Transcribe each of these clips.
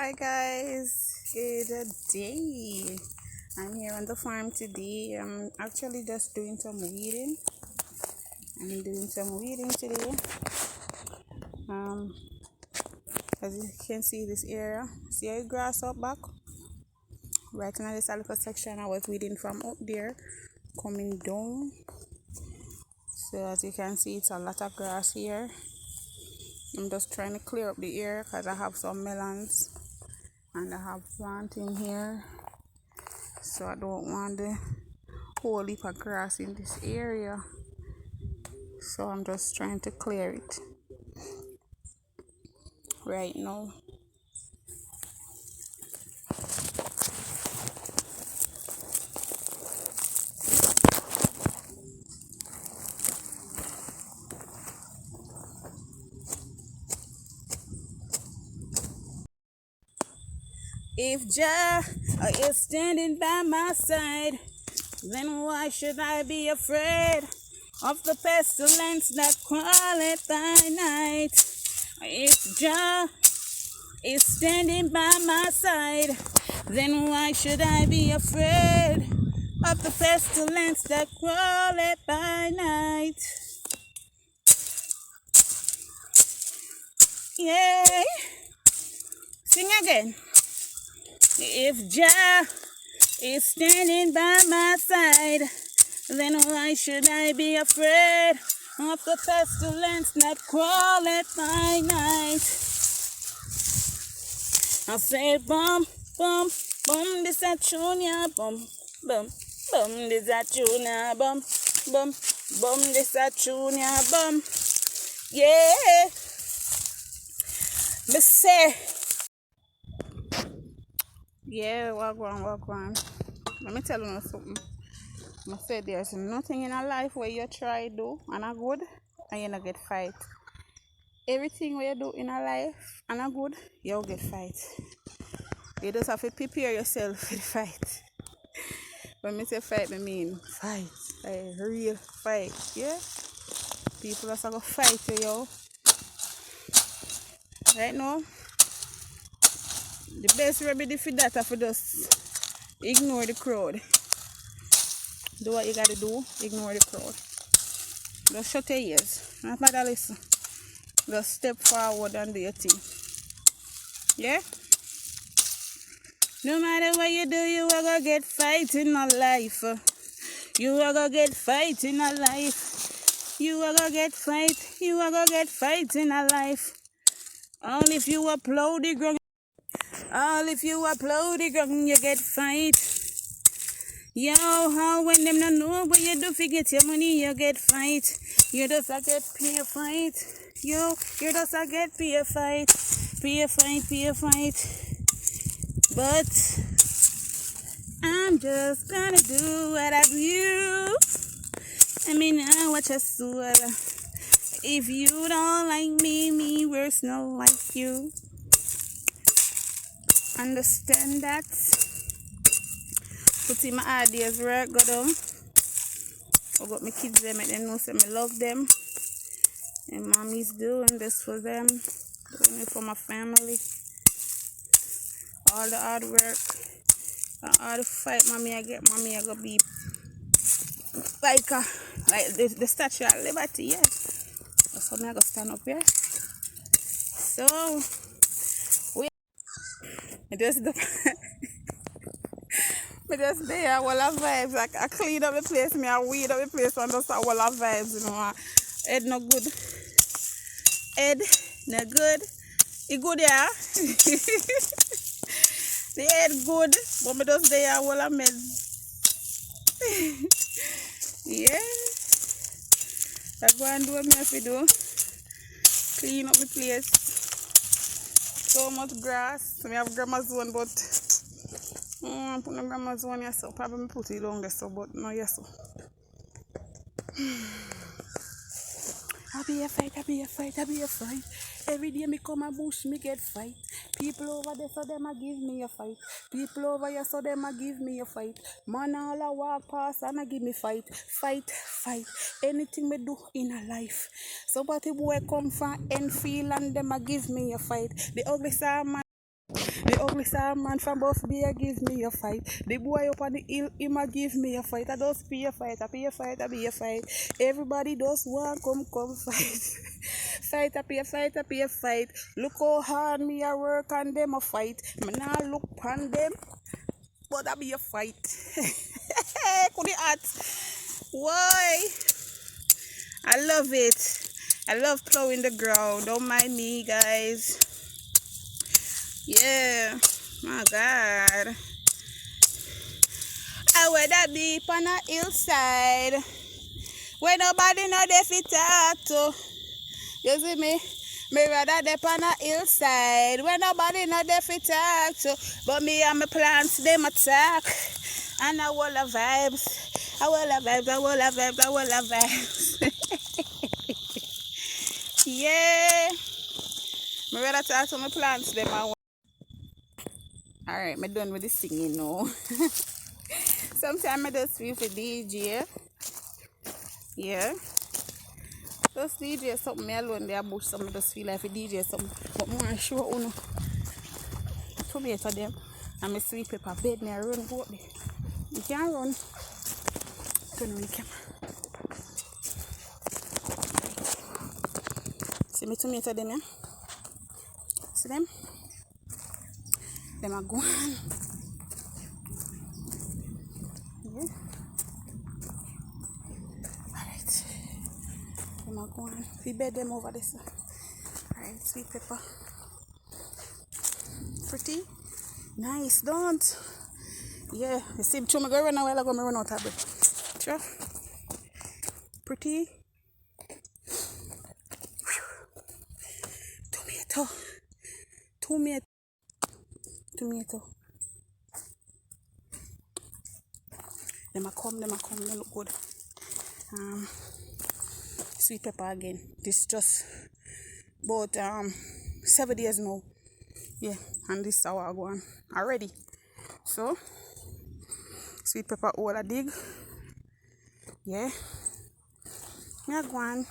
Hi guys, good day. I'm here on the farm today. I'm actually just doing some weeding. I'm doing some weeding today. As you can see this area, see how grass up back? Right now this little section I was weeding from up there, coming down. So as you can see, it's a lot of grass here. I'm just trying to clear up the area because I have some melons and I have planting here. So I don't want the whole heap of grass in this area. So I'm just trying to clear it right now. If Jah is standing by my side, then why should I be afraid of the pestilence that crawleth by night? If Jah is standing by my side, then why should I be afraid of the pestilence that crawleth by night? Yeah, sing again. If Jah is standing by my side, then why should I be afraid of the pestilence that crawleth by night? I say, bum, bum, bum, this a tune, ya, bum, bum, bum, this a tune, ya, bum, bum, bum, this a tune, ya, bum. Yeah, me say, yeah, walk on. Let me tell you something. I say there's nothing in a life where you try do and a good and you not get fight. Everything where you do in a life and a good, you'll get fight. You just have to prepare yourself for the fight. When I say fight, I mean fight. Like real fight, yeah? People just have to fight you, yo. Right now, the best remedy for that is to just ignore the crowd. Do what you gotta do, ignore the crowd. Just shut your ears. Not matter listen. Just step forward and do your thing. Yeah? No matter what you do, you are gonna get fight in a life. You are gonna get fight in a life. You are gonna get fight. You are gonna get fight in a life. All if you upload the ground. All if you upload the ground, you get fight. Yo, how when them not know what you do, forget your money, you get fight. You just get pay fight. Yo, you just get pay fight. Pay fight. But I'm just gonna do what I do. I mean, I watch us do it. If you don't like me worse not like you. Understand that? Put in my ideas right, go down. I got my kids there, make them know say I love them. And mommy's doing this for them. Doing it for my family. All the hard work. All the fight mommy I get, mommy I gonna be like the Statue of Liberty, yeah. So I'm gonna stand up here. So I just there all of vibes. Like I clean up the place, I weed up the place and just all of vibes, you know. Head no good. Head no good. It good, yeah. The head good, but me just there all of meds. Yeah. That's what I'm doing, me have to do. Clean up the place. So much grass. So I have grandma's zone, but I'm putting grandma's zone here, so probably put it down there, so, but no, yes. So. I be a fight. Every day me come and bush, me get fight. People over there, so them a give me a fight. People over here, so them a give me a fight. Man all a walk past and a give me fight. Fight. Anything me do in a life. Somebody boy come from Enfield and them a give me a fight. The ugly star man. The ugly star man from Buff Beer give me a fight. The boy up on the hill, him a give me a fight. I just pay a fight, I pay a fight, I pay a fight. Everybody does want come fight. Fight, I pay a fight, I pay a fight. Look how hard me a work and them a fight. Me nah look on them, but I be a fight. Could it at? Why? I love it. I love plowing the ground. Don't mind me, guys. Yeah, my God. I would be on a hillside where nobody know they fit talk to. You see me? Me rather dey on a hillside where nobody know they fit talk to. But me and my plants, them attack. And I will have vibes. I will have vibes, I will have vibes, I will have vibes. Yeah. Me rather talk to my plants, them. Alright, I'm done with the singing now. Sometimes I just feel for DJ. Yeah. Just DJ something me alone there bush some I just feel like for DJ something. But more sure uno. Tomato them and my sweet pepper bed near run go up there. You can't run. Turn on the camera. See my tomato them, yeah? See them? Them are gone. Yeah. Alright. Them are gone. We bed them over this. Alright, sweet pepper. Pretty. Nice, don't. Yeah, you see, me go run a while ago, me run out of breath. Sure. Pretty. Tomato. Tomato. Tomato. Them a come, they look good. Sweet pepper again. This just about 7 days now. Yeah, and this is how I go on already. So, sweet pepper all I dig. Yeah. Me a go on.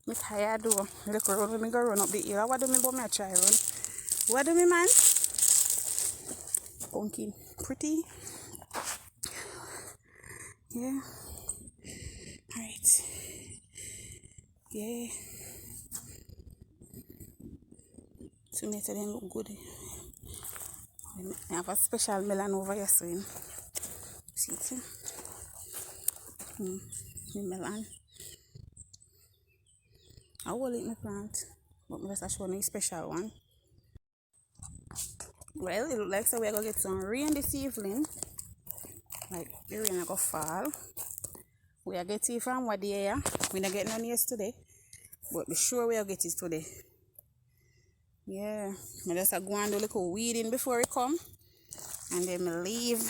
Me tired though. Look around when me go run up the hill. What do me but me a try run? What do me, man? Pumpkin. Pretty. Yeah. Alright. Yeah. Tomato then look good. I have a special melon over here soon. See it? The melon. I will eat my plant, but I'm just showing a special one. Well, it looks like so we're gonna get some rain this evening. Like the rain gonna fall. We are getting it from what the air. We not getting none yesterday, but be sure we'll get it today. Yeah, I just go and do a little weeding before it come, and then I leave.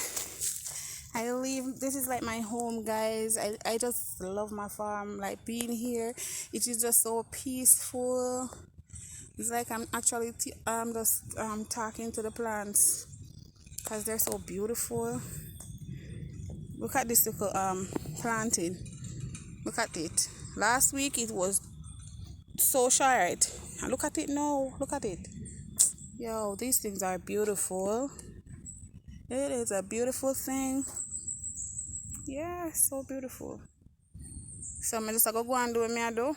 I leave. This is like my home, guys. I just love my farm. Like being here, it is just so peaceful. It's like I'm actually just talking to the plants because they're so beautiful. Look at this little planting. Look at it. Last week it was so short, and look at it now. Look at it. Yo, these things are beautiful. It is a beautiful thing. Yeah, so beautiful. So I'm just gonna go and do what I do.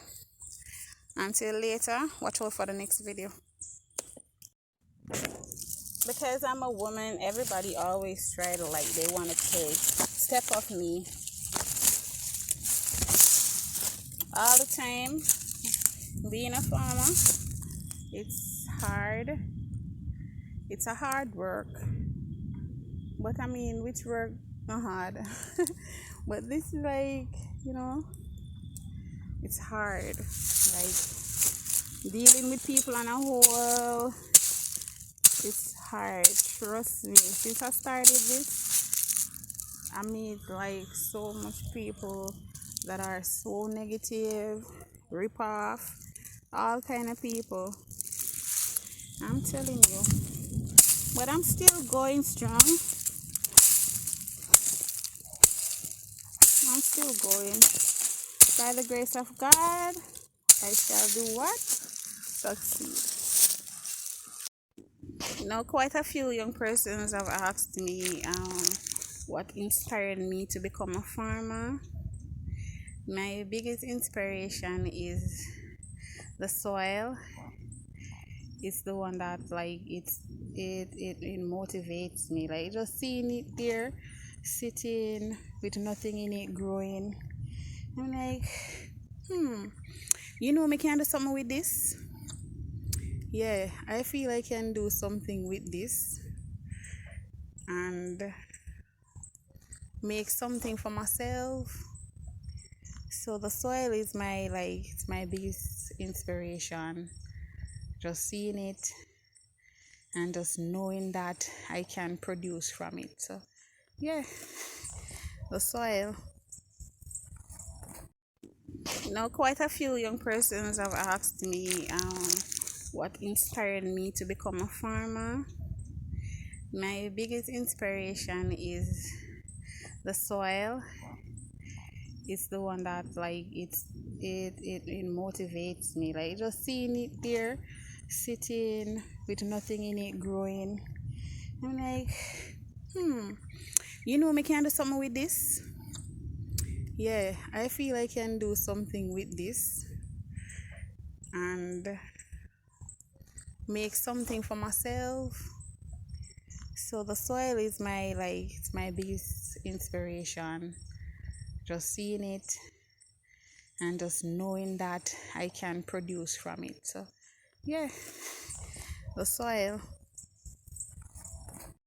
Until later, watch out for the next video. Because I'm a woman, everybody always try to like they want to take step off me all the time. Being a farmer, it's hard. It's a hard work. But I mean, which work not hard? But this is like, you know, it's hard. Like dealing with people on a whole, it's hard. Trust me. Since I started this, I meet like so much people that are so negative, rip off, all kind of people. I'm telling you. But I'm still going strong. I'm still going. By the grace of God, I shall do what? Succeed. Quite a few young persons have asked me what inspired me to become a farmer. My biggest inspiration is the soil. It's the one that it motivates me. Like just seeing it there, sitting with nothing in it growing. I'm like, me can do something with this. Yeah, I feel I can do something with this and make something for myself. So the soil is it's my biggest inspiration. Just seeing it and just knowing that I can produce from it. So yeah, the soil. Quite a few young persons have asked me what inspired me to become a farmer. My biggest inspiration is the soil. It's the one that it motivates me. Like just seeing it there, sitting with nothing in it growing. I'm like, me can do something with this. Yeah, I feel I can do something with this and make something for myself. So the soil is it's my biggest inspiration. Just seeing it and just knowing that I can produce from it. So yeah, the soil.